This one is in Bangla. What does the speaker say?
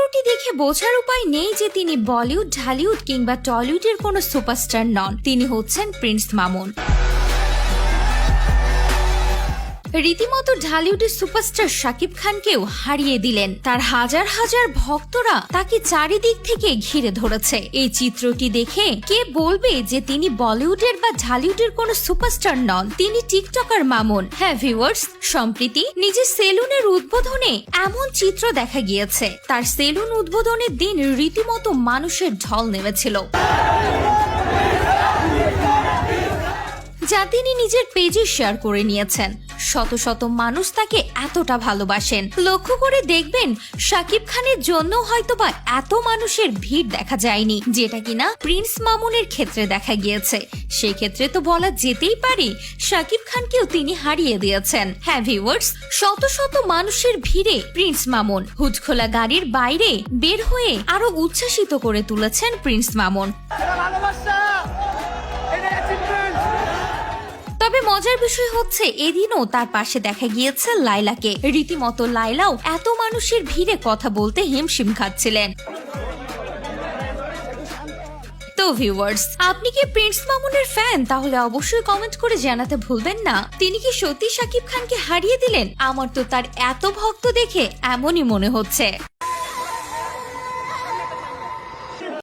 চিত্রটি দেখে বোঝার উপায় নেই যে তিনি বলিউড, ঢালিউড কিংবা টলিউডের কোনো সুপারস্টার নন। তিনি হচ্ছেন প্রিন্স মামুন। রীতিমতো ঢালিউডের সুপারস্টার শাকিব খানকেও হারিয়ে দিলেন। তার হাজার হাজার ভক্তরা তাকে চারিদিক থেকে ঘিরে ধরেছে। এই চিত্রটি দেখে কে বলবে যে তিনি বলিউডের বা ঢালিউডের কোনো সুপারস্টার নন, তিনি টিকটকার মামুন। হ্যাঁ ভিউয়ার্স, সম্প্রতি নিজের সেলুনের উদ্বোধনে এমন চিত্র দেখা গিয়েছে। তার সেলুন উদ্বোধনের দিন রীতিমতো মানুষের ঢল নেমেছিল, যা তিনি নিজের পেজে শেয়ার করে নিয়েছেন। শত শত মানুষ তাকে এতটা ভালোবাসেন। লক্ষ্য করে দেখবেন শাকিব খানের জন্য হয়তোবা এত মানুষের ভিড় দেখা যায়নি, যেটা কিনা প্রিন্স মামুনের ক্ষেত্রে দেখা গিয়েছে। সেক্ষেত্রে তো বলা যেতেই পারে শাকিব খানকেও তিনি হারিয়ে দিয়েছেন। হ্যাঁ ভিউয়ার্স, শত শত মানুষের ভিড়ে প্রিন্স মামুন হুডখোলা গাড়ির বাইরে বের হয়ে আরো উচ্ছ্বাসিত করে তুলেছেন প্রিন্স মামুন। তবে মজার বিষয় হচ্ছে এদিনও তার পাশে দেখা গিয়েছে লাইলাকে। রীতিমতো লাইলাও এত মানুষের ভিড়ে কথা বলতে হিমশিম খাচ্ছিলেন। তো ভিউয়ার্স, আপনি কি প্রিন্স মামুনের ফ্যান? তাহলে অবশ্যই কমেন্ট করে জানাতে ভুলবেন না। তিনি কি সত্যি শাকিব খানকে হারিয়ে দিলেন? আমার তো তার এত ভক্ত দেখে এমনই মনে হচ্ছে।